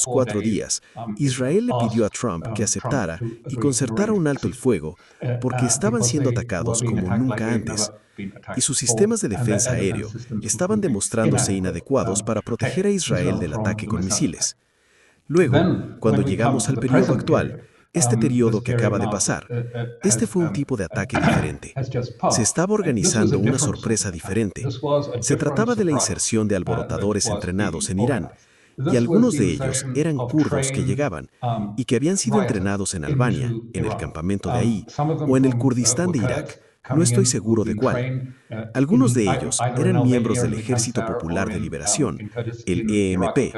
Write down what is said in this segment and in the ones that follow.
unos 4 días, Israel le pidió a Trump que aceptara y concertara un alto el fuego porque estaban siendo atacados como nunca antes, y sus sistemas de defensa aéreo estaban demostrándose inadecuados para proteger a Israel del ataque con misiles. Luego, cuando llegamos al periodo actual, este periodo que acaba de pasar, este fue un tipo de ataque diferente. Se estaba organizando una sorpresa diferente. Se trataba de la inserción de alborotadores entrenados en Irán, y algunos de ellos eran kurdos que llegaban y que habían sido entrenados en Albania, en el campamento de ahí, o en el Kurdistán de Irak, No estoy seguro de cuál. Algunos de ellos eran miembros del Ejército Popular de Liberación, el EMP,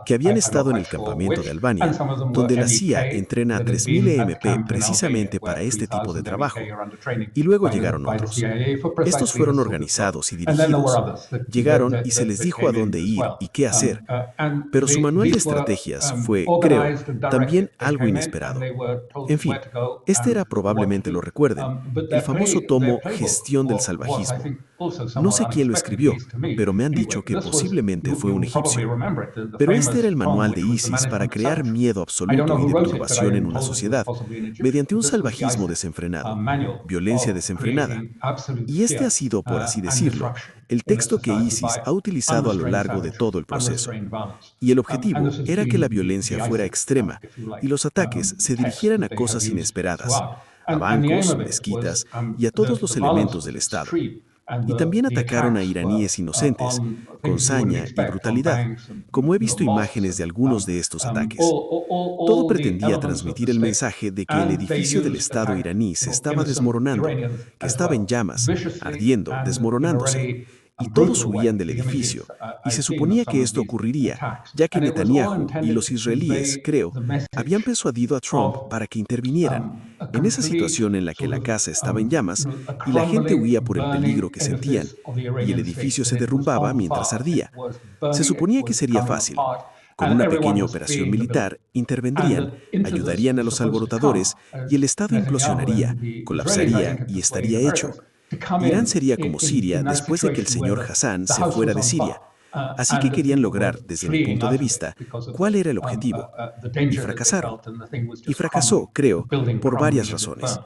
que habían estado en el campamento de Albania, donde la CIA entrena a 3.000 EMP precisamente para este tipo de trabajo. Y luego llegaron otros. Estos fueron organizados y dirigidos. Llegaron y se les dijo a dónde ir y qué hacer. Pero su manual de estrategias fue, creo, también algo inesperado. En fin, este era, probablemente lo recuerden, el famoso tomo Gestión del Salvajismo. No sé quién lo escribió, pero me han dicho que posiblemente fue un egipcio. Pero este era el manual de ISIS para crear miedo absoluto y de turbación en una sociedad, mediante un salvajismo desenfrenado, violencia desenfrenada. Y este ha sido, por así decirlo, el texto que ISIS ha utilizado a lo largo de todo el proceso. Y el objetivo era que la violencia fuera extrema y los ataques se dirigieran a cosas inesperadas, a bancos, mezquitas y a todos los elementos del Estado. Y también atacaron a iraníes inocentes, con saña y brutalidad, como he visto imágenes de algunos de estos ataques. Todo pretendía transmitir el mensaje de que el edificio del Estado iraní se estaba desmoronando, que estaba en llamas, ardiendo, desmoronándose. Y todos huían del edificio, y se suponía que esto ocurriría, ya que Netanyahu y los israelíes, creo, habían persuadido a Trump para que intervinieran. En esa situación en la que la casa estaba en llamas y la gente huía por el peligro que sentían, y el edificio se derrumbaba mientras ardía, se suponía que sería fácil. Con una pequeña operación militar, intervendrían, ayudarían a los alborotadores y el Estado implosionaría, colapsaría y estaría hecho. Irán sería como Siria después de que el señor Hassan se fuera de Siria. Así que querían lograr, desde mi punto de vista, cuál era el objetivo. Y fracasaron. Y fracasó, creo, por varias razones.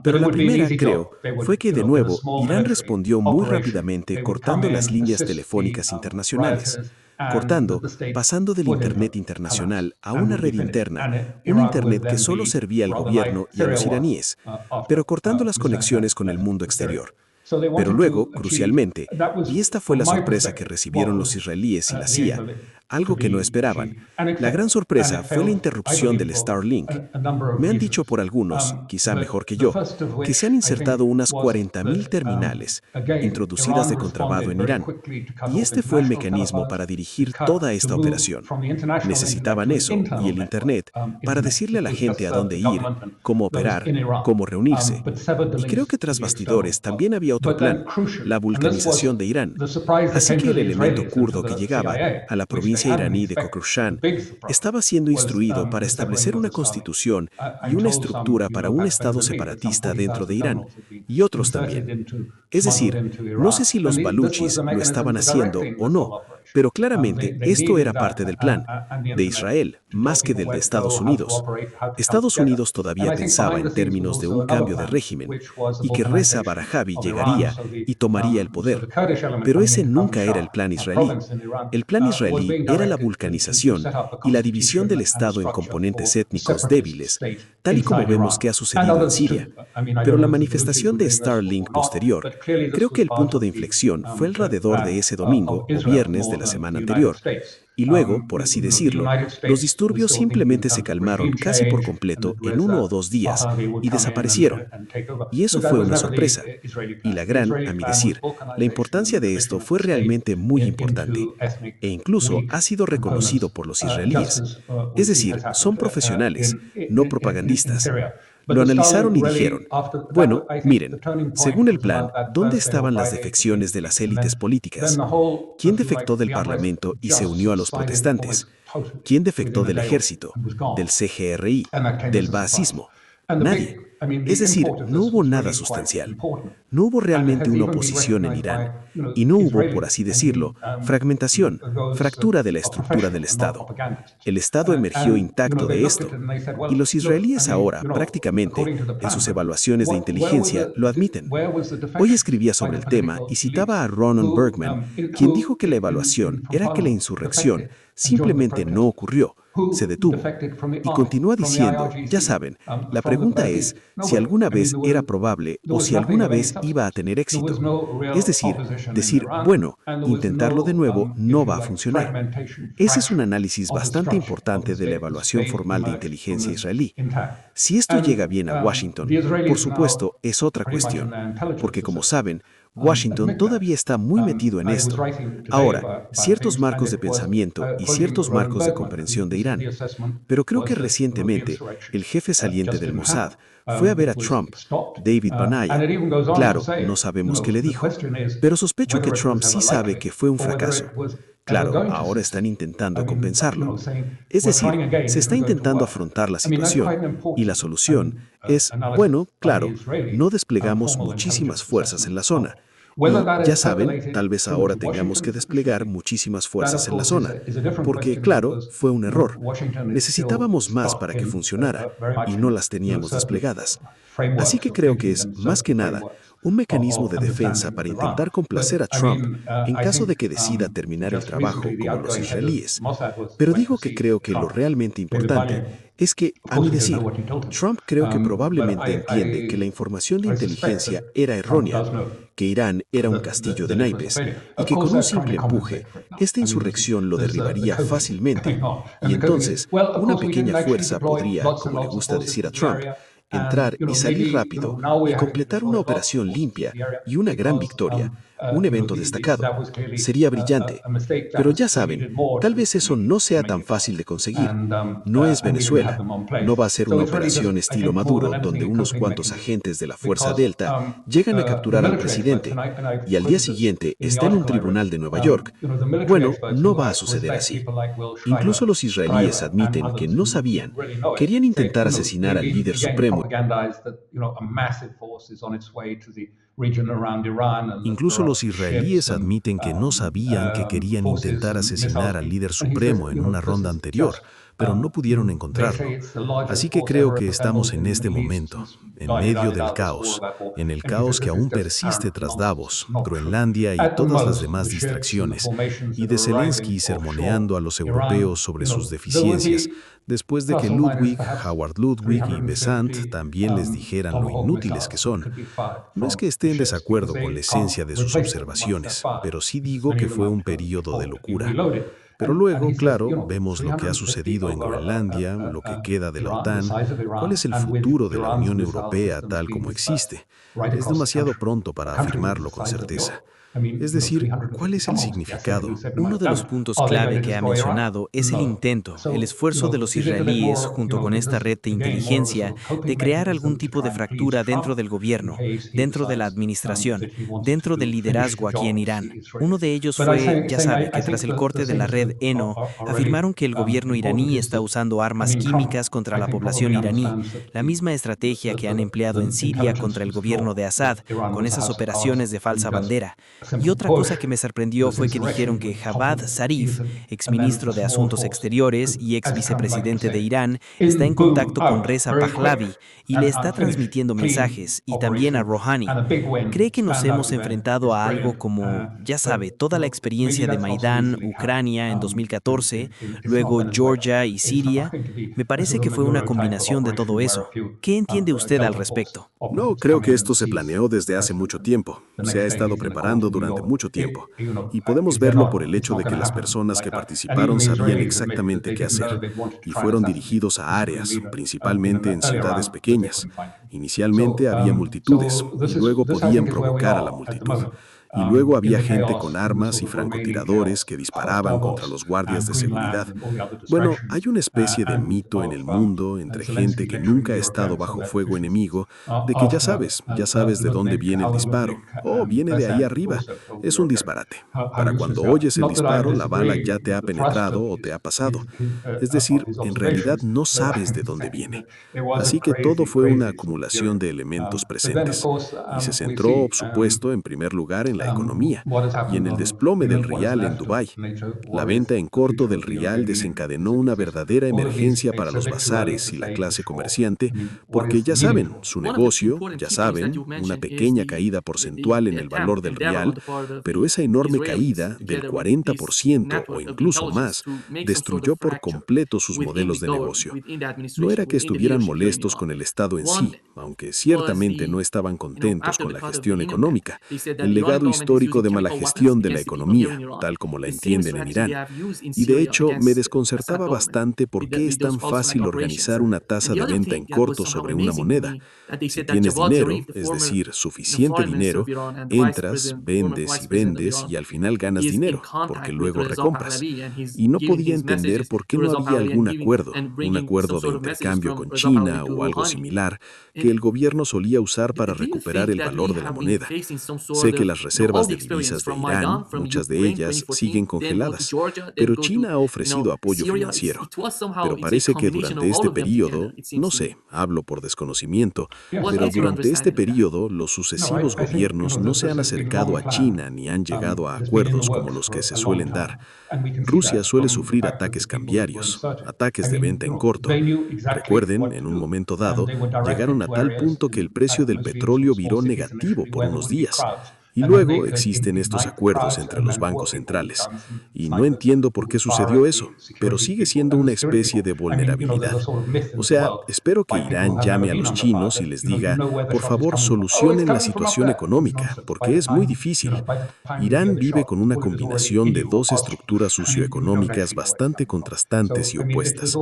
Pero la primera, creo, fue que, de nuevo, Irán respondió muy rápidamente cortando las líneas telefónicas internacionales. Pasando del Internet internacional a una red interna, un Internet que solo servía al gobierno y a los iraníes, pero cortando las conexiones con el mundo exterior. Pero luego, crucialmente, y esta fue la sorpresa que recibieron los israelíes y la CIA, algo que no esperaban, la gran sorpresa fue la interrupción del Starlink. Me han dicho por algunos, quizá mejor que yo, que se han insertado unas 40.000 terminales introducidas de contrabando en Irán. Y este fue el mecanismo para dirigir toda esta operación. Necesitaban eso y el Internet para decirle a la gente a dónde ir, cómo operar, cómo reunirse. Y creo que tras bastidores también había otro plan, la vulcanización de Irán. Así que el elemento kurdo que llegaba a la provincia iraní de Kokrushan estaba siendo instruido para establecer una constitución y una estructura para un Estado separatista dentro de Irán, y otros también. Es decir, no sé si los baluchis lo estaban haciendo o no, pero claramente esto era parte del plan, de Israel, más que del de Estados Unidos. Estados Unidos todavía pensaba en términos de un cambio de régimen, y que Reza Barjavi llegaría y tomaría el poder. Pero ese nunca era el plan israelí. El plan israelí era la vulcanización y la división del Estado en componentes étnicos débiles, tal y como vemos que ha sucedido en Siria. Pero la manifestación de Starlink posterior, creo que el punto de inflexión fue alrededor de ese domingo o viernes de la semana anterior. Y luego, por así decirlo, los disturbios simplemente se calmaron casi por completo en 1 o 2 días y desaparecieron. Y eso fue una sorpresa. Y la gran, a mi decir, la importancia de esto fue realmente muy importante. E incluso ha sido reconocido por los israelíes. Es decir, son profesionales, no propagandistas. Lo analizaron y dijeron, bueno, miren, según el plan, ¿dónde estaban las defecciones de las élites políticas? ¿Quién defectó del Parlamento y se unió a los protestantes? ¿Quién defectó del ejército, del CGRI, del baasismo? Nadie. Es decir, no hubo nada sustancial. No hubo realmente una oposición en Irán. Y no hubo, por así decirlo, fragmentación, fractura de la estructura del Estado. El Estado emergió intacto de esto. Y los israelíes ahora, prácticamente, en sus evaluaciones de inteligencia, lo admiten. Hoy escribía sobre el tema y citaba a Ronan Bergman, quien dijo que la evaluación era que la insurrección simplemente no ocurrió, Se detuvo y continúa diciendo, ya saben, la pregunta es si alguna vez era probable o si alguna vez iba a tener éxito. Es decir, bueno, intentarlo de nuevo no va a funcionar. Ese es un análisis bastante importante de la evaluación formal de inteligencia israelí. Si esto llega bien a Washington, por supuesto, es otra cuestión, porque como saben, Washington todavía está muy metido en esto. Ahora, ciertos marcos de pensamiento y ciertos marcos de comprensión de Irán. Pero creo que recientemente el jefe saliente del Mossad fue a ver a Trump, David Banaya. Claro, no sabemos qué le dijo, pero sospecho que Trump sí sabe que fue un fracaso. Claro, ahora están intentando compensarlo. Es decir, se está intentando afrontar la situación y la solución es, bueno, claro, no desplegamos muchísimas fuerzas en la zona. Y ya saben, tal vez ahora tengamos que desplegar muchísimas fuerzas en la zona, porque, claro, fue un error. Necesitábamos más para que funcionara y no las teníamos desplegadas. Así que creo que es, más que nada, un mecanismo de defensa para intentar complacer a Trump en caso de que decida terminar el trabajo como los israelíes. Pero digo que creo que lo realmente importante es que, a mi decir, Trump creo que probablemente entiende que la información de inteligencia era errónea, que Irán era un castillo de naipes y que con un simple empuje, esta insurrección lo derribaría fácilmente. Y entonces, una pequeña fuerza podría, como le gusta decir a Trump, entrar y salir rápido y completar una operación limpia y una gran victoria, un evento destacado. Sería brillante. Pero ya saben, tal vez eso no sea tan fácil de conseguir. No es Venezuela. No va a ser una operación estilo Maduro, donde unos cuantos agentes de la Fuerza Delta llegan a capturar al presidente y al día siguiente está en un tribunal de Nueva York. Bueno, no va a suceder así. Incluso los israelíes admiten que no sabían. Querían intentar asesinar al líder supremo. Incluso los israelíes admiten que no sabían que querían intentar asesinar al líder supremo en una ronda anterior, pero no pudieron encontrarlo. Así que creo que estamos en este momento, en medio del caos, en el caos que aún persiste tras Davos, Groenlandia y todas las demás distracciones, y de Zelensky sermoneando a los europeos sobre sus deficiencias, después de que Ludwig, Howard Ludwig y Besant también les dijeran lo inútiles que son. No es que esté en desacuerdo con la esencia de sus observaciones, pero sí digo que fue un período de locura. Pero luego, claro, vemos lo que ha sucedido en Groenlandia, lo que queda de la OTAN, cuál es el futuro de la Unión Europea tal como existe. Es demasiado pronto para afirmarlo con certeza. Es decir, ¿cuál es el significado? Uno de los puntos clave que ha mencionado es el intento, el esfuerzo de los israelíes, junto con esta red de inteligencia, de crear algún tipo de fractura dentro del gobierno, dentro de la administración, dentro del liderazgo aquí en Irán. Uno de ellos fue, ya sabe, que tras el corte de la red ENO, afirmaron que el gobierno iraní está usando armas químicas contra la población iraní, la misma estrategia que han empleado en Siria contra el gobierno de Assad, con esas operaciones de falsa bandera. Y otra cosa que me sorprendió fue que dijeron que Javad Zarif, exministro de Asuntos Exteriores y ex vicepresidente de Irán, está en contacto con Reza Pahlavi y le está transmitiendo mensajes, y también a Rouhani. ¿Cree que nos hemos enfrentado a algo como, ya sabe, toda la experiencia de Maidán, Ucrania en 2014, luego Georgia y Siria? Me parece que fue una combinación de todo eso. ¿Qué entiende usted al respecto? No, creo que esto se planeó desde hace mucho tiempo. Se ha estado preparando durante mucho tiempo. Y podemos verlo por el hecho de que las personas que participaron sabían exactamente qué hacer. Y fueron dirigidos a áreas, principalmente en ciudades pequeñas. Inicialmente había multitudes y luego podían provocar a la multitud. Y luego había gente con armas y francotiradores que disparaban contra los guardias de seguridad. Bueno, hay una especie de mito en el mundo entre gente que nunca ha estado bajo fuego enemigo, de que ya sabes de dónde viene el disparo. Oh, viene de ahí arriba. Es un disparate. Para cuando oyes el disparo, la bala ya te ha penetrado o te ha pasado. Es decir, en realidad no sabes de dónde viene. Así que todo fue una acumulación de elementos presentes. Y se centró, por supuesto, en primer lugar en la la economía y en el desplome del rial en Dubái. La venta en corto del rial desencadenó una verdadera emergencia para los bazares y la clase comerciante, porque ya saben, su negocio, ya saben, una pequeña caída porcentual en el valor del rial, pero esa enorme caída del 40% o incluso más destruyó por completo sus modelos de negocio. No era que estuvieran molestos con el Estado en sí, aunque ciertamente no estaban contentos con la gestión económica, el legado histórico de mala gestión de la economía, tal como la entienden en Irán. Y de hecho, me desconcertaba bastante por qué es tan fácil organizar una tasa de venta en corto sobre una moneda. Si tienes dinero, es decir, suficiente dinero, entras, vendes y al final ganas dinero, porque luego recompras. Y no podía entender por qué no había algún acuerdo, un acuerdo de intercambio con China o algo similar, que el gobierno solía usar para recuperar el valor de la moneda. Sé que las reservas de divisas de Irán, muchas de ellas, siguen congeladas, pero China ha ofrecido apoyo financiero. Pero parece que durante este periodo, no sé, hablo por desconocimiento, pero durante este periodo los sucesivos gobiernos no se han acercado a China ni han llegado a acuerdos como los que se suelen dar. Rusia suele sufrir ataques cambiarios, ataques de venta en corto. Recuerden, en un momento dado, llegaron a tal punto que el precio del petróleo viró negativo por unos días. Y luego existen estos acuerdos entre los bancos centrales. Y no entiendo por qué sucedió eso, pero sigue siendo una especie de vulnerabilidad. O sea, espero que Irán llame a los chinos y les diga, por favor, solucionen la situación económica, porque es muy difícil. Irán vive con una combinación de dos estructuras socioeconómicas bastante contrastantes y opuestas.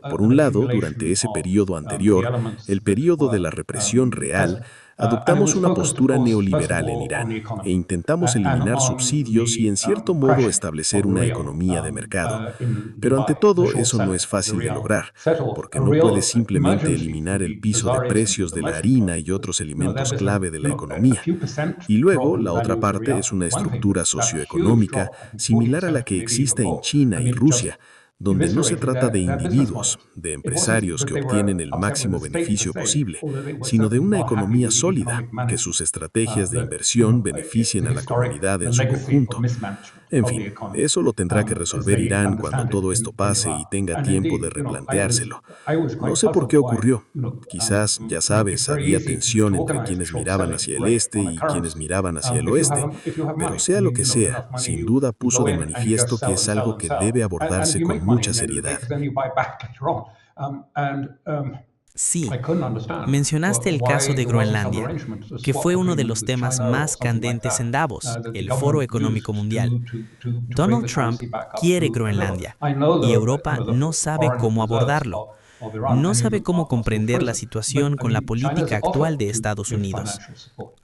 Por un lado, durante ese periodo anterior, el periodo de la represión real, adoptamos una postura neoliberal en Irán e intentamos eliminar subsidios y en cierto modo establecer una economía de mercado. Pero ante todo eso no es fácil de lograr, porque no puedes simplemente eliminar el piso de precios de la harina y otros elementos clave de la economía. Y luego la otra parte es una estructura socioeconómica similar a la que existe en China y Rusia, donde no se trata de individuos, de empresarios que obtienen el máximo beneficio posible, sino de una economía sólida, que sus estrategias de inversión beneficien a la comunidad en su conjunto. En fin, eso lo tendrá que resolver Irán cuando todo esto pase y tenga tiempo de replanteárselo. No sé por qué ocurrió. Quizás, ya sabes, había tensión entre quienes miraban hacia el este y quienes miraban hacia el oeste, pero sea lo que sea, sin duda puso de manifiesto que es algo que debe abordarse con mucha seriedad. Sí, mencionaste el caso de Groenlandia, que fue uno de los temas más candentes en Davos, el Foro Económico Mundial. Donald Trump quiere Groenlandia y Europa no sabe cómo abordarlo. No sabe cómo comprender la situación con la política actual de Estados Unidos.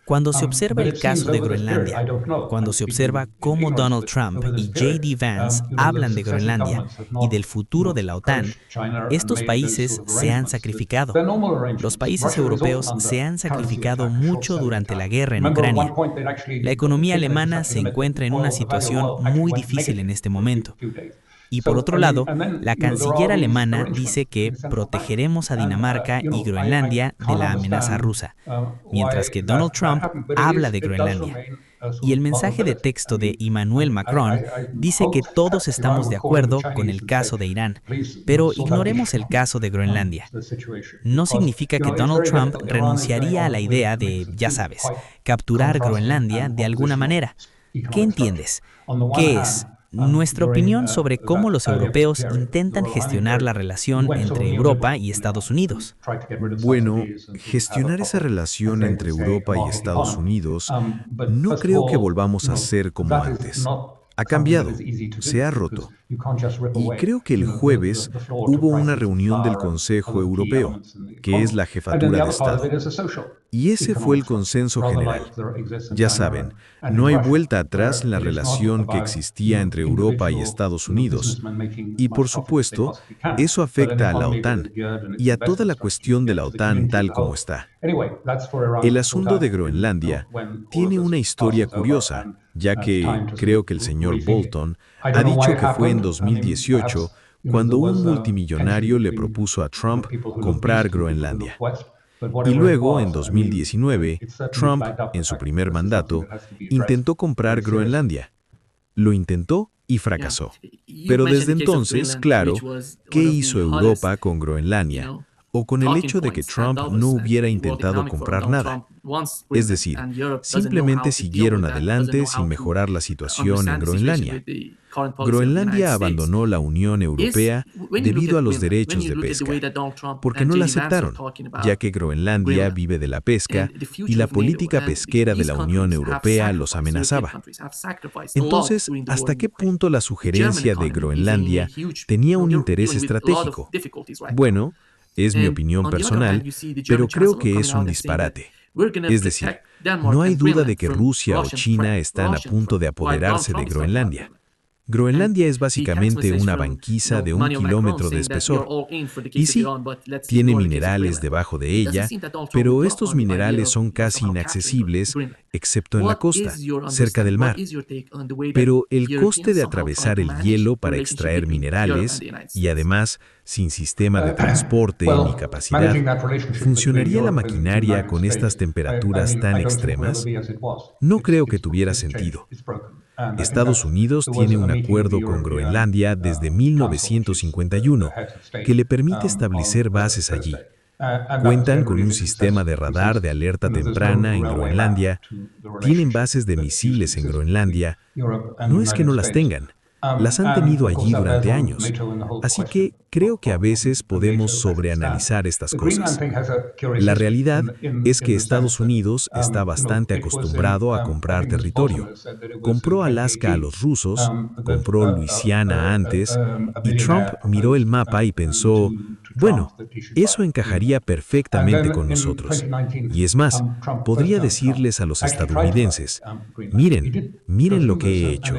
Cuando se observa el caso de Groenlandia, cuando se observa cómo Donald Trump y J.D. Vance hablan de Groenlandia y del futuro de la OTAN, estos países se han sacrificado. Los países europeos se han sacrificado mucho durante la guerra en Ucrania. La economía alemana se encuentra en una situación muy difícil en este momento. Y por otro lado, la canciller alemana dice que protegeremos a Dinamarca y Groenlandia de la amenaza rusa, mientras que Donald Trump habla de Groenlandia. Y el mensaje de texto de Emmanuel Macron dice que todos estamos de acuerdo con el caso de Irán, pero ignoremos el caso de Groenlandia. No significa que Donald Trump renunciaría a la idea de, ya sabes, capturar Groenlandia de alguna manera. ¿Qué entiendes? ¿Qué es? Nuestra opinión sobre cómo los europeos intentan gestionar la relación entre Europa y Estados Unidos. Bueno, gestionar esa relación entre Europa y Estados Unidos no creo que volvamos a ser como antes. Ha cambiado, se ha roto. Y creo que el jueves hubo una reunión del Consejo Europeo, que es la jefatura de Estado. Y ese fue el consenso general. Ya saben, no hay vuelta atrás en la relación que existía entre Europa y Estados Unidos. Y por supuesto, eso afecta a la OTAN y a toda la cuestión de la OTAN tal como está. El asunto de Groenlandia tiene una historia curiosa, ya que creo que el señor Bolton ha dicho que fue en 2018 cuando un multimillonario le propuso a Trump comprar Groenlandia. Y luego, en 2019, Trump, en su primer mandato, intentó comprar Groenlandia. Lo intentó y fracasó. Pero desde entonces, claro, ¿qué hizo Europa con Groenlandia? O con el hecho de que Trump no hubiera intentado comprar nada. Es decir, simplemente siguieron adelante sin mejorar la situación en Groenlandia. Groenlandia abandonó la Unión Europea debido a los derechos de pesca, porque no la aceptaron, ya que Groenlandia vive de la pesca y la política pesquera de la Unión Europea los amenazaba. Entonces, ¿hasta qué punto la sugerencia de Groenlandia tenía un interés estratégico? Bueno, es mi opinión personal, pero creo que es un disparate. Es decir, no hay duda de que Rusia o China están a punto de apoderarse de Groenlandia. Groenlandia es básicamente una banquisa de 1 kilómetro de espesor. Y sí, tiene minerales debajo de ella, pero estos minerales son casi inaccesibles, excepto en la costa, cerca del mar. Pero el coste de atravesar el hielo para extraer minerales, y además sin sistema de transporte ni capacidad, ¿funcionaría la maquinaria con estas temperaturas tan extremas? No creo que tuviera sentido. Estados Unidos tiene un acuerdo con Groenlandia desde 1951 que le permite establecer bases allí. Cuentan con un sistema de radar de alerta temprana en Groenlandia, tienen bases de misiles en Groenlandia. No es que no las tengan, las han tenido allí durante años. Así que creo que a veces podemos sobreanalizar estas cosas. La realidad es que Estados Unidos está bastante acostumbrado a comprar territorio. Compró Alaska a los rusos, compró Luisiana antes, y Trump miró el mapa y pensó, bueno, eso encajaría perfectamente con nosotros. Y es más, podría decirles a los estadounidenses, miren lo que he hecho.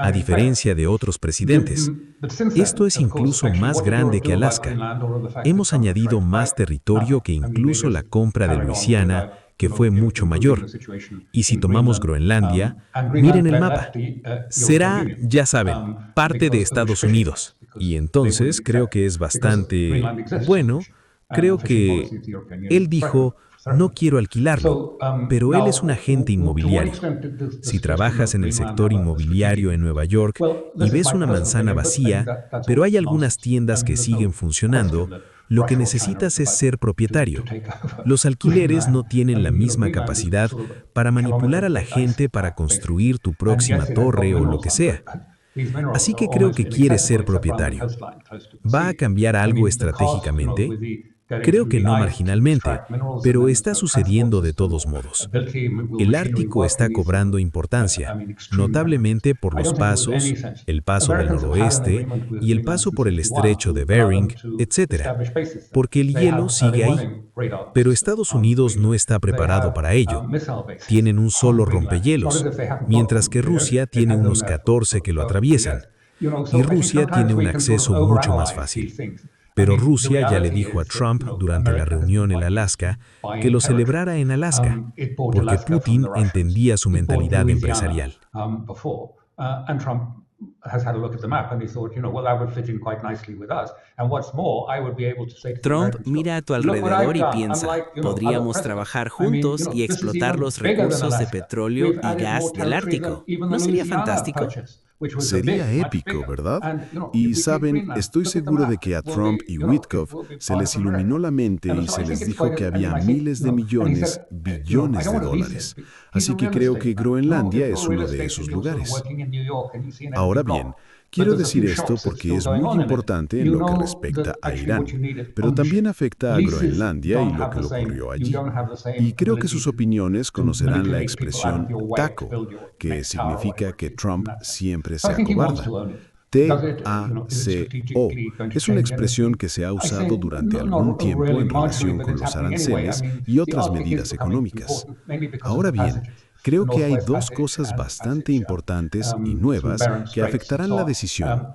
A diferencia de otros presidentes, esto es incluso más grande que Alaska. Hemos añadido más territorio que incluso la compra de Luisiana, que fue mucho mayor. Y si tomamos Groenlandia, miren el mapa. Será, ya saben, parte de Estados Unidos. Y entonces creo que es bastante, bueno, creo que él dijo, no quiero alquilarlo, pero él es un agente inmobiliario. Si trabajas en el sector inmobiliario en Nueva York y ves una manzana vacía, pero hay algunas tiendas que siguen funcionando, lo que necesitas es ser propietario. Los alquileres no tienen la misma capacidad para manipular a la gente para construir tu próxima torre o lo que sea. Así que creo que quieres ser propietario. ¿Va a cambiar algo estratégicamente? Creo que no marginalmente, pero está sucediendo de todos modos. El Ártico está cobrando importancia, notablemente por los pasos, el paso del noroeste y el paso por el estrecho de Bering, etc., porque el hielo sigue ahí. Pero Estados Unidos no está preparado para ello. Tienen un solo rompehielos, mientras que Rusia tiene unos 14 que lo atraviesan. Y Rusia tiene un acceso mucho más fácil. Pero Rusia ya le dijo a Trump durante la reunión en Alaska que lo celebrara en Alaska, porque Putin entendía su mentalidad empresarial. Trump mira a tu alrededor y piensa, podríamos trabajar juntos y explotar los recursos de petróleo y gas del Ártico. ¿No sería fantástico? Sería épico, ¿verdad? Y saben, estoy seguro de que a Trump y Witkoff se les iluminó la mente y se les dijo que había miles de millones, billones de dólares. Así que creo que Groenlandia es uno de esos lugares. Ahora bien, quiero decir esto porque es muy importante en lo que respecta a Irán, pero también afecta a Groenlandia y lo que le ocurrió allí. Y creo que sus opiniones conocerán la expresión TACO, que significa que Trump siempre se acobarda. TACO es una expresión que se ha usado durante algún tiempo en relación con los aranceles y otras medidas económicas. Ahora bien, creo que hay dos cosas bastante importantes y nuevas que afectarán la decisión.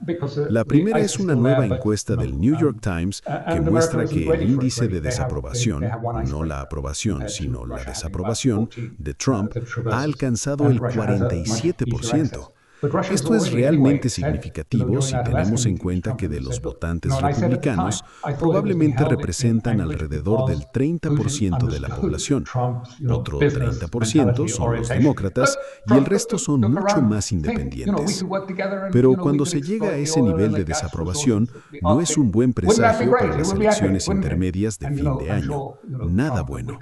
La primera es una nueva encuesta del New York Times que muestra que el índice de desaprobación, no la aprobación, sino la desaprobación de Trump, ha alcanzado el 47%. Esto es realmente significativo si tenemos en cuenta que de los votantes republicanos probablemente representan alrededor del 30% de la población. Otro 30% son los demócratas y el resto son mucho más independientes. Pero cuando se llega a ese nivel de desaprobación, no es un buen presagio para las elecciones intermedias de fin de año. Nada bueno.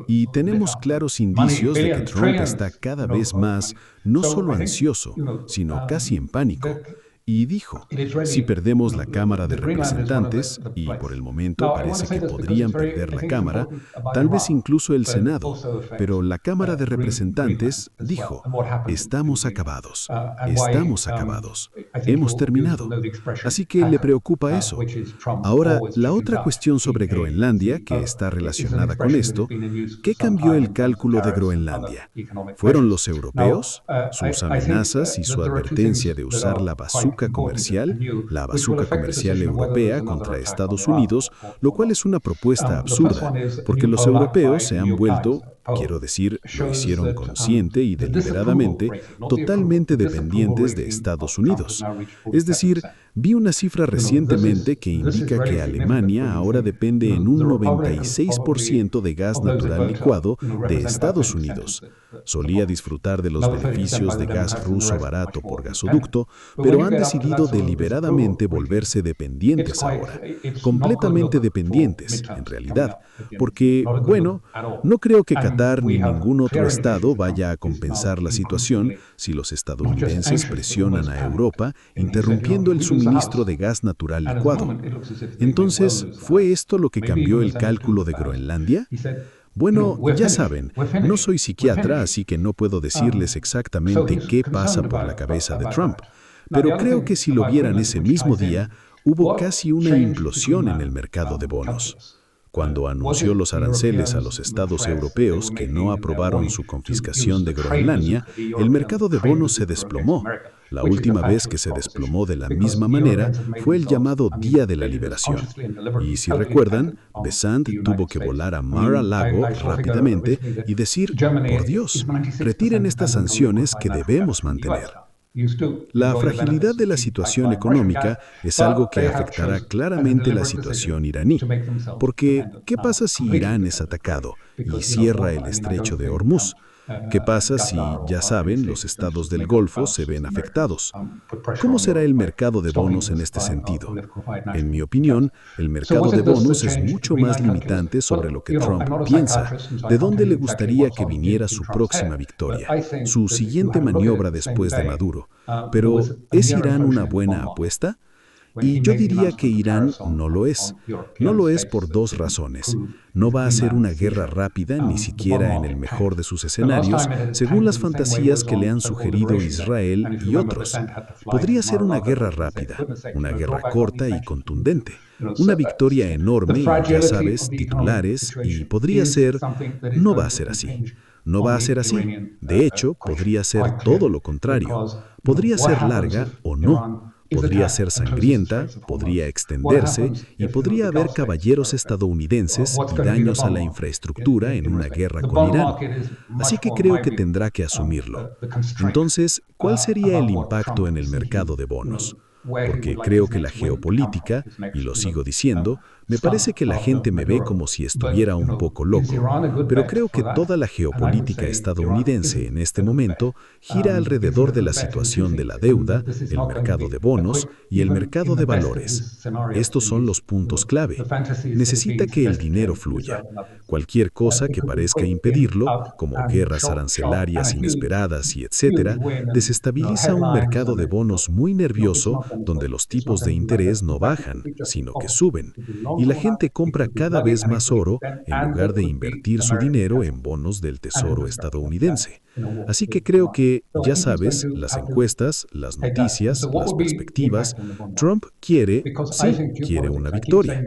Y tenemos claros indicios de que Trump está cada vez más, no solo ansioso, sino casi en pánico. Y dijo, si perdemos la Cámara de Representantes, y por el momento parece que podrían perder la Cámara, tal vez incluso el Senado, pero la Cámara de Representantes dijo, estamos acabados, hemos terminado. Así que le preocupa eso. Ahora, la otra cuestión sobre Groenlandia, que está relacionada con esto, ¿qué cambió el cálculo de Groenlandia? ¿Fueron los europeos? ¿Sus amenazas y su advertencia de usar la bazuca comercial europea contra Estados Unidos, lo cual es una propuesta absurda, porque los europeos se han vuelto, quiero decir, lo hicieron consciente y deliberadamente, totalmente dependientes de Estados Unidos. Es decir, vi una cifra recientemente que indica que Alemania ahora depende en un 96% de gas natural licuado de Estados Unidos. Solía disfrutar de los beneficios de gas ruso barato por gasoducto, pero han decidido deliberadamente volverse dependientes ahora, completamente dependientes, en realidad, porque, bueno, no creo que Qatar ni ningún otro estado vaya a compensar la situación si los estadounidenses presionan a Europa interrumpiendo el suministro de gas natural licuado. Entonces, ¿fue esto lo que cambió el cálculo de Groenlandia? Bueno, ya saben, no soy psiquiatra, así que no puedo decirles exactamente qué pasa por la cabeza de Trump, pero creo que si lo vieran ese mismo día, hubo casi una implosión en el mercado de bonos. Cuando anunció los aranceles a los estados europeos que no aprobaron su confiscación de Groenlandia, el mercado de bonos se desplomó. La última vez que se desplomó de la misma manera fue el llamado Día de la Liberación. Y si recuerdan, Besant tuvo que volar a Mar-a-Lago rápidamente y decir, por Dios, retiren estas sanciones que debemos mantener. La fragilidad de la situación económica es algo que afectará claramente la situación iraní, porque ¿qué pasa si Irán es atacado y cierra el estrecho de Hormuz? ¿Qué pasa si, ya saben, los estados del Golfo se ven afectados? ¿Cómo será el mercado de bonos en este sentido? En mi opinión, el mercado de bonos es mucho más limitante sobre lo que Trump piensa, de dónde le gustaría que viniera su próxima victoria, su siguiente maniobra después de Maduro. Pero, ¿es Irán una buena apuesta? Y yo diría que Irán no lo es. No lo es por dos razones. No va a ser una guerra rápida, ni siquiera en el mejor de sus escenarios, según las fantasías que le han sugerido Israel y otros. Podría ser una guerra rápida, una guerra corta y contundente. Una victoria enorme y, ya sabes, titulares, y podría ser... No va a ser así. No va a ser así. De hecho, podría ser todo lo contrario. Podría ser larga o no. Podría ser sangrienta, podría extenderse y podría haber caballeros estadounidenses y daños a la infraestructura en una guerra con Irán. Así que creo que tendrá que asumirlo. Entonces, ¿cuál sería el impacto en el mercado de bonos? Porque creo que la geopolítica, y lo sigo diciendo, me parece que la gente me ve como si estuviera un poco loco, pero creo que toda la geopolítica estadounidense en este momento gira alrededor de la situación de la deuda, el mercado de bonos y el mercado de valores. Estos son los puntos clave. Necesita que el dinero fluya. Cualquier cosa que parezca impedirlo, como guerras arancelarias inesperadas y etcétera, desestabiliza un mercado de bonos muy nervioso donde los tipos de interés no bajan, sino que suben. Y la gente compra cada vez más oro en lugar de invertir su dinero en bonos del Tesoro estadounidense. Así que creo que, ya sabes, las encuestas, las noticias, las perspectivas, Trump quiere una victoria.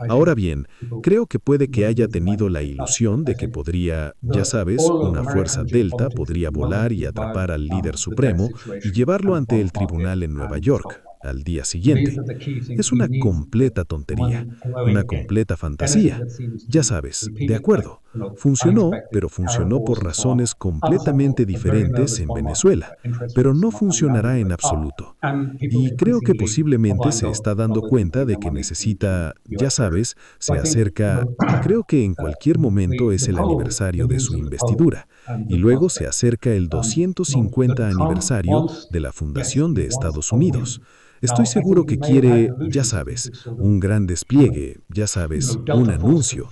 Ahora bien, creo que puede que haya tenido la ilusión de que podría, ya sabes, una fuerza delta podría volar y atrapar al líder supremo y llevarlo ante el tribunal en Nueva York al día siguiente. Es una completa tontería, una completa fantasía. Ya sabes, de acuerdo. Funcionó, pero funcionó por razones completamente diferentes en Venezuela, pero no funcionará en absoluto. Y creo que posiblemente se está dando cuenta de que necesita, ya sabes, se acerca, creo que en cualquier momento es el aniversario de su investidura, y luego se acerca el 250 aniversario de la fundación de Estados Unidos. Estoy seguro que quiere, ya sabes, un gran despliegue, ya sabes, un anuncio,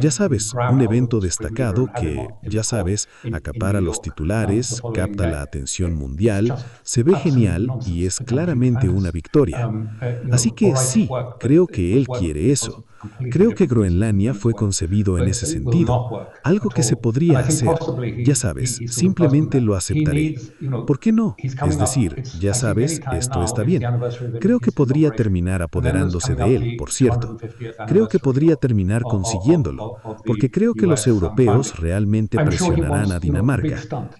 ya sabes, un evento destacado que, ya sabes, acapara los titulares, capta la atención mundial, se ve genial y es claramente una victoria. Así que sí, creo que él quiere eso. Creo que Groenlandia fue concebido en ese sentido, algo que se podría hacer. Ya sabes, simplemente lo aceptaré. ¿Por qué no? Es decir, ya sabes, esto está bien. Creo que podría terminar apoderándose de él, por cierto. Creo que podría terminar consiguiéndolo, porque creo que los europeos realmente presionarán a Dinamarca.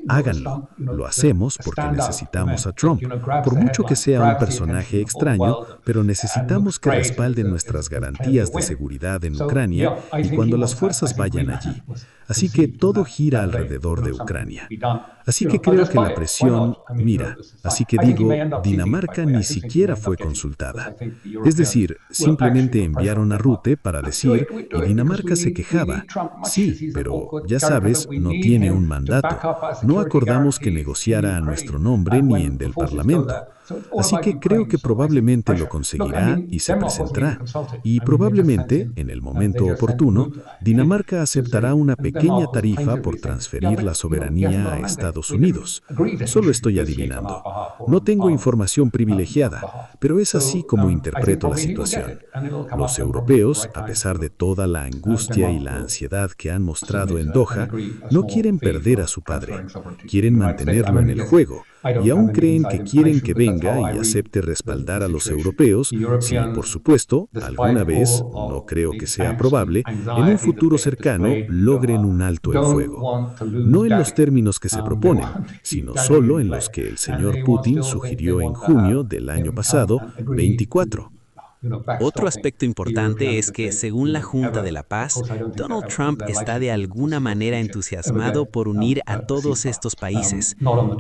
Háganlo. Lo hacemos porque necesitamos a Trump. Por mucho que sea un personaje extraño, pero necesitamos que respalden nuestras garantías de seguridad en Ucrania y cuando las fuerzas vayan allí. Así que todo gira alrededor de Ucrania. Así que creo que la presión, mira, así que digo, Dinamarca ni siquiera fue consultada. Es decir, simplemente enviaron a Rutte para decir, y Dinamarca se quejaba. Sí, pero ya sabes, no tiene un mandato. No acordamos que negociara a nuestro nombre ni en del Parlamento. Así que creo que probablemente lo conseguirá y se presentará. Y probablemente, en el momento oportuno, Dinamarca aceptará una pequeña tarifa por transferir la soberanía a Estados Unidos. Solo estoy adivinando. No tengo información privilegiada, pero es así como interpreto la situación. Los europeos, a pesar de toda la angustia y la ansiedad que han mostrado en Doha, no quieren perder a su padre. Quieren mantenerlo en el juego. Y aún creen que quieren que venga y acepte respaldar a los europeos si, por supuesto, alguna vez, no creo que sea probable, en un futuro cercano logren un alto el fuego. No en los términos que se proponen, sino solo en los que el señor Putin sugirió en junio del año pasado, 24. Otro aspecto importante es que, según la Junta de la Paz, Donald Trump está de alguna manera entusiasmado por unir a todos estos países.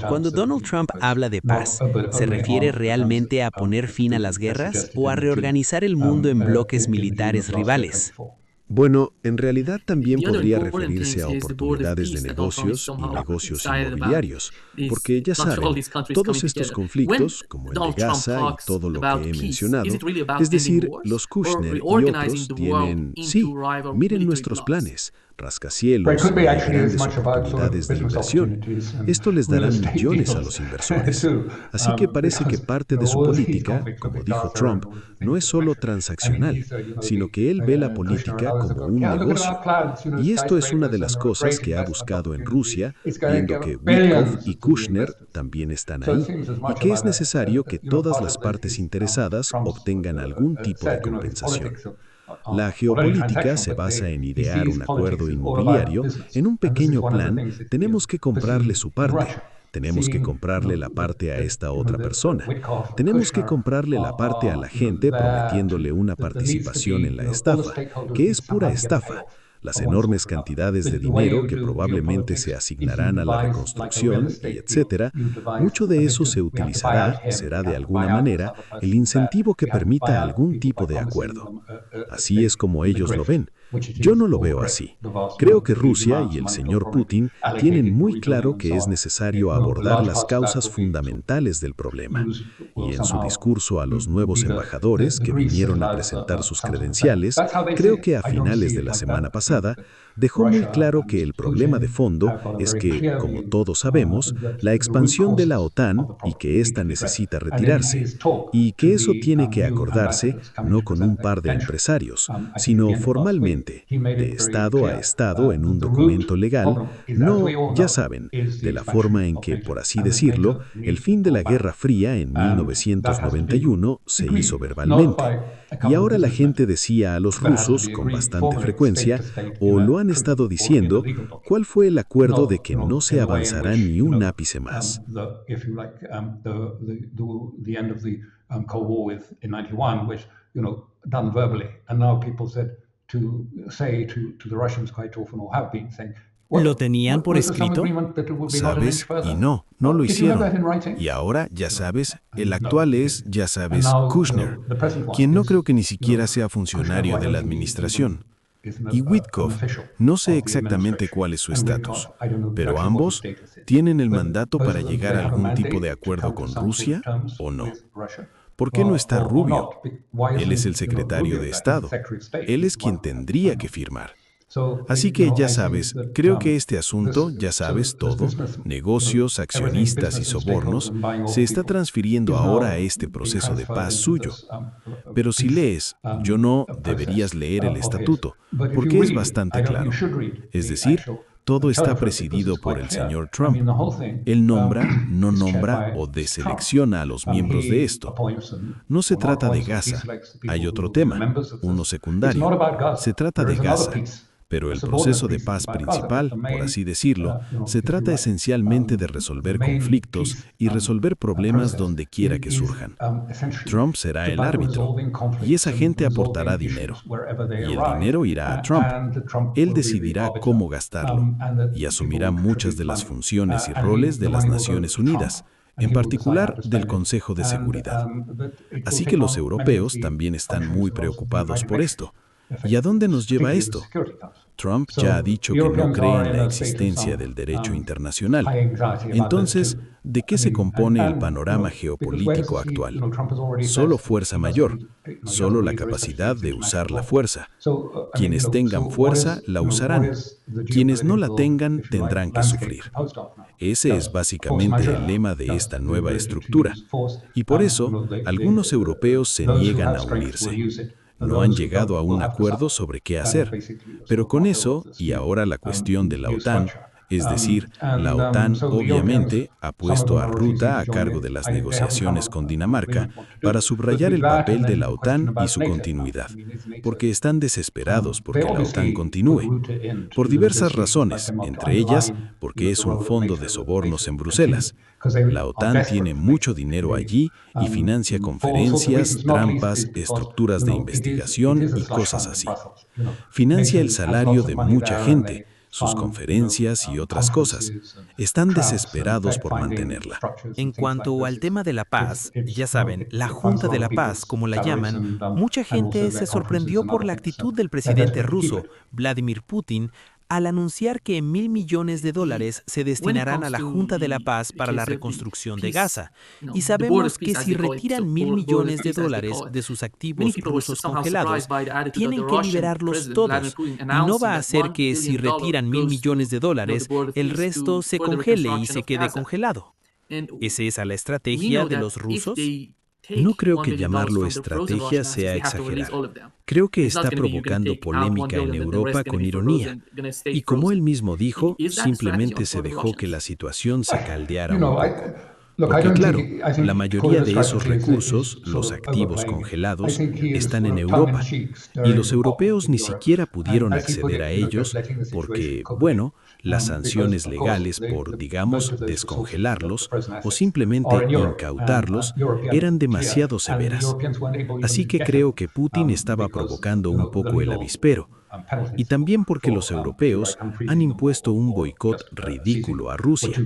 Cuando Donald Trump habla de paz, ¿se refiere realmente a poner fin a las guerras o a reorganizar el mundo en bloques militares rivales? Bueno, en realidad también podría referirse a oportunidades de negocios y negocios inmobiliarios, porque ya saben, todos estos conflictos, como el de Gaza y todo lo que he mencionado, es decir, los Kushner y otros tienen, sí, miren nuestros planes, rascacielos, y hay grandes oportunidades de inversión. Esto les dará millones a los inversores. Así que parece que parte de su política, como dijo Trump, no es solo transaccional, sino que él ve la política como un negocio. Y esto es una de las cosas que ha buscado en Rusia, viendo que Witkoff y Kushner también están ahí, y que es necesario que todas las partes interesadas obtengan algún tipo de compensación. La geopolítica se basa en idear un acuerdo inmobiliario. En un pequeño plan, tenemos que comprarle su parte. Tenemos que comprarle la parte a esta otra persona. Tenemos que comprarle la parte a la gente prometiéndole una participación en la estafa, que es pura estafa. Las enormes cantidades de dinero que probablemente se asignarán a la reconstrucción, y etcétera, mucho de eso se utilizará, será de alguna manera, el incentivo que permita algún tipo de acuerdo. Así es como ellos lo ven. Yo no lo veo así. Creo que Rusia y el señor Putin tienen muy claro que es necesario abordar las causas fundamentales del problema. Y en su discurso a los nuevos embajadores que vinieron a presentar sus credenciales, creo que a finales de la semana pasada, dejó muy claro que el problema de fondo es que, como todos sabemos, la expansión de la OTAN y que ésta necesita retirarse, y que eso tiene que acordarse no con un par de empresarios, sino formalmente, de Estado a Estado en un documento legal, no, ya saben, de la forma en que, por así decirlo, el fin de la Guerra Fría en 1991 se hizo verbalmente. Y ahora la gente decía a los rusos con bastante frecuencia, o lo han estado diciendo, cuál fue el acuerdo de que no se avanzará ni un ápice más. ¿Lo tenían por escrito? ¿Sabes? Y no lo hicieron. Y ahora, ya sabes, el actual es, ya sabes, Kushner, quien no creo que ni siquiera sea funcionario de la administración. Y Witkoff, no sé exactamente cuál es su estatus, pero ambos tienen el mandato para llegar a algún tipo de acuerdo con Rusia o no. ¿Por qué no está Rubio? Él es el secretario de Estado. Él es quien tendría que firmar. Así que, ya sabes, creo que este asunto, ya sabes, todo, negocios, accionistas y sobornos, se está transfiriendo ahora a este proceso de paz suyo. Pero si lees, yo no, deberías leer el estatuto, porque es bastante claro. Es decir, todo está presidido por el señor Trump. Él nombra, no nombra o deselecciona a los miembros de esto. No se trata de Gaza. Hay otro tema, uno secundario. Se trata de Gaza. Pero el proceso de paz principal, por así decirlo, se trata esencialmente de resolver conflictos y resolver problemas donde quiera que surjan. Trump será el árbitro, y esa gente aportará dinero. Y el dinero irá a Trump. Él decidirá cómo gastarlo, y asumirá muchas de las funciones y roles de las Naciones Unidas, en particular del Consejo de Seguridad. Así que los europeos también están muy preocupados por esto. ¿Y a dónde nos lleva esto? Trump ya ha dicho que no cree en la existencia del derecho internacional. Entonces, ¿de qué se compone el panorama geopolítico actual? Solo fuerza mayor, solo la capacidad de usar la fuerza. Quienes tengan fuerza la usarán. Quienes no la tengan tendrán que sufrir. Ese es básicamente el lema de esta nueva estructura. Y por eso, algunos europeos se niegan a unirse. No han llegado a un acuerdo sobre qué hacer. Pero con eso, y ahora la cuestión de la OTAN, es decir, la OTAN obviamente ha puesto a Ruta a cargo de las negociaciones con Dinamarca para subrayar el papel de la OTAN y su continuidad, porque están desesperados porque la OTAN continúe, por diversas razones, entre ellas porque es un fondo de sobornos en Bruselas. La OTAN tiene mucho dinero allí y financia conferencias, trampas, estructuras de investigación y cosas así. Financia el salario de mucha gente, sus conferencias y otras cosas. Están desesperados por mantenerla. En cuanto al tema de la paz, ya saben, la Junta de la Paz, como la llaman, mucha gente se sorprendió por la actitud del presidente ruso, Vladimir Putin, al anunciar que $1.000 millones se destinarán a la Junta de la Paz para la reconstrucción de Gaza. Y sabemos que si retiran $1.000 millones de sus activos rusos congelados, tienen que liberarlos todos. Y no va a ser que si retiran $1.000 millones, el resto se congele y se quede congelado. ¿Es esa la estrategia de los rusos? No creo que llamarlo estrategia sea exagerar. Creo que está provocando polémica en Europa con ironía. Y como él mismo dijo, simplemente se dejó que la situación se caldeara un poco. Porque claro, la mayoría de esos recursos, los activos congelados, están en Europa. Y los europeos ni siquiera pudieron acceder a ellos porque, bueno, las sanciones legales por, digamos, descongelarlos o simplemente incautarlos eran demasiado severas. Así que creo que Putin estaba provocando un poco el avispero. Y también porque los europeos han impuesto un boicot ridículo a Rusia.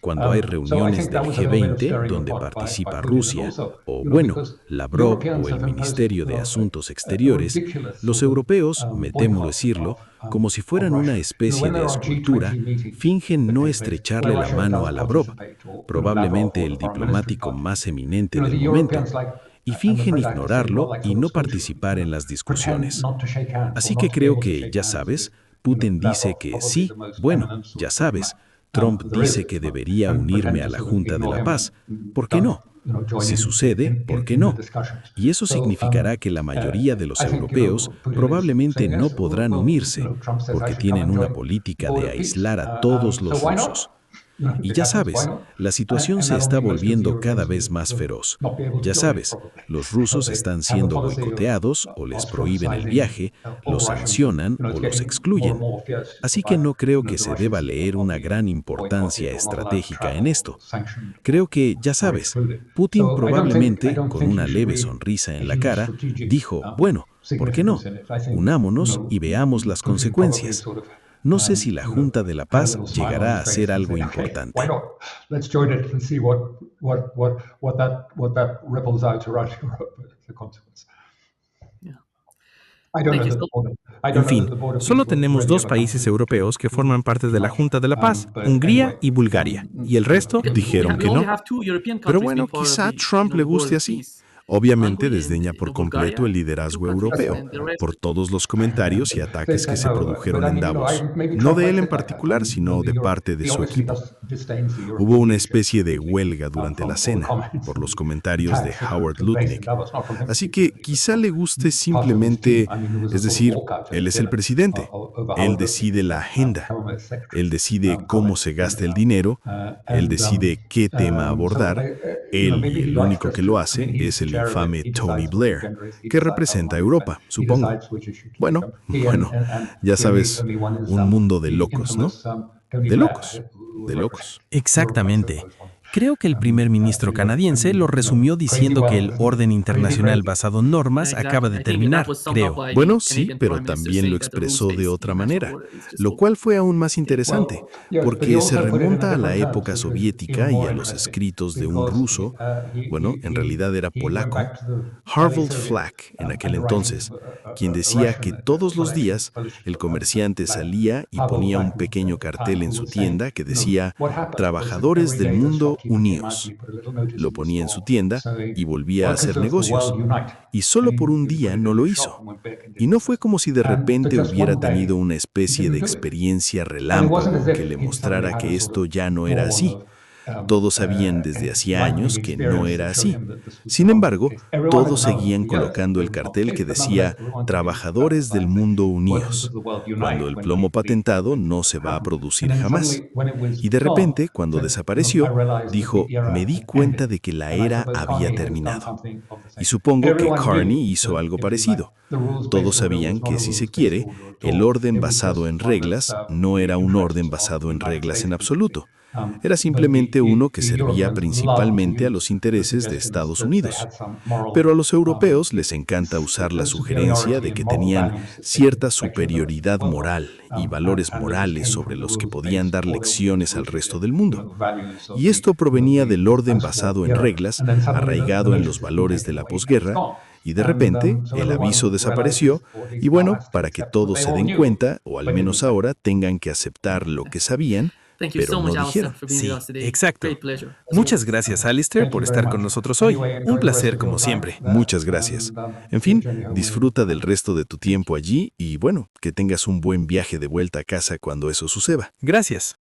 Cuando hay reuniones del G20 donde participa Rusia, o bueno, Lavrov o el Ministerio de Asuntos Exteriores, los europeos, me temo decirlo, como si fueran una especie de escultura, fingen no estrecharle la mano a Lavrov, probablemente el diplomático más eminente del momento, y fingen ignorarlo y no participar en las discusiones. Así que creo que, ya sabes, Putin dice que sí, bueno, ya sabes, Trump dice que debería unirme a la Junta de la Paz. ¿Por qué no? Si sucede, ¿por qué no? Y eso significará que la mayoría de los europeos probablemente no podrán unirse, porque tienen una política de aislar a todos los rusos. Y ya sabes, la situación se está volviendo cada vez más feroz. Ya sabes, los rusos están siendo boicoteados o les prohíben el viaje, los sancionan o los excluyen. Así que no creo que se deba leer una gran importancia estratégica en esto. Creo que, ya sabes, Putin probablemente, con una leve sonrisa en la cara, dijo, bueno, ¿Por qué no? Unámonos y veamos las consecuencias. No sé si la Junta de la Paz llegará a ser algo importante. En fin, solo tenemos 2 países europeos que forman parte de la Junta de la Paz, Hungría y Bulgaria, y el resto Dijeron que no. Pero bueno, quizá a Trump le guste así. Obviamente desdeña por completo el liderazgo europeo, por todos los comentarios y ataques que se produjeron en Davos. No de él en particular, sino de parte de su equipo. Hubo una especie de huelga durante la cena por los comentarios de Howard Lutnick. Así que quizá le guste simplemente, es decir, él es el presidente, él decide la agenda, él decide cómo se gasta el dinero, él decide qué tema abordar, él y el único que lo hace es el infame Tony Blair, que representa a Europa, supongo. Bueno, ya sabes, un mundo de locos, ¿no? De locos, de locos. Exactamente. Creo que el primer ministro canadiense lo resumió diciendo que el orden internacional basado en normas acaba de terminar, creo. Bueno, sí, pero también lo expresó de otra manera, lo cual fue aún más interesante, porque se remonta a la época soviética y a los escritos de un ruso, bueno, en realidad era polaco, Harald Flack en aquel entonces, quien decía que todos los días el comerciante salía y ponía un pequeño cartel en su tienda que decía «Trabajadores del mundo unidos». Lo ponía en su tienda y volvía a hacer negocios. Y solo por un día no lo hizo. Y no fue como si de repente hubiera tenido una especie de experiencia relámpago que le mostrara que esto ya no era así. Todos sabían desde hacía años que no era así. Sin embargo, todos seguían colocando el cartel que decía «Trabajadores del mundo unidos», cuando el plomo patentado no se va a producir jamás. Y de repente, cuando desapareció, dijo «Me di cuenta de que la era había terminado». Y supongo que Carney hizo algo parecido. Todos sabían que, si se quiere, el orden basado en reglas no era un orden basado en reglas en absoluto. Era simplemente uno que servía principalmente a los intereses de Estados Unidos. Pero a los europeos les encanta usar la sugerencia de que tenían cierta superioridad moral y valores morales sobre los que podían dar lecciones al resto del mundo. Y esto provenía del orden basado en reglas, arraigado en los valores de la posguerra, y de repente el aviso desapareció, y bueno, para que todos se den cuenta, o al menos ahora tengan que aceptar lo que sabían, pero no dijeron. Sí, exacto. Muchas gracias, Alistair, por estar con nosotros hoy. Un placer, como siempre. Muchas gracias. En fin, disfruta del resto de tu tiempo allí y bueno, que tengas un buen viaje de vuelta a casa cuando eso suceda. Gracias.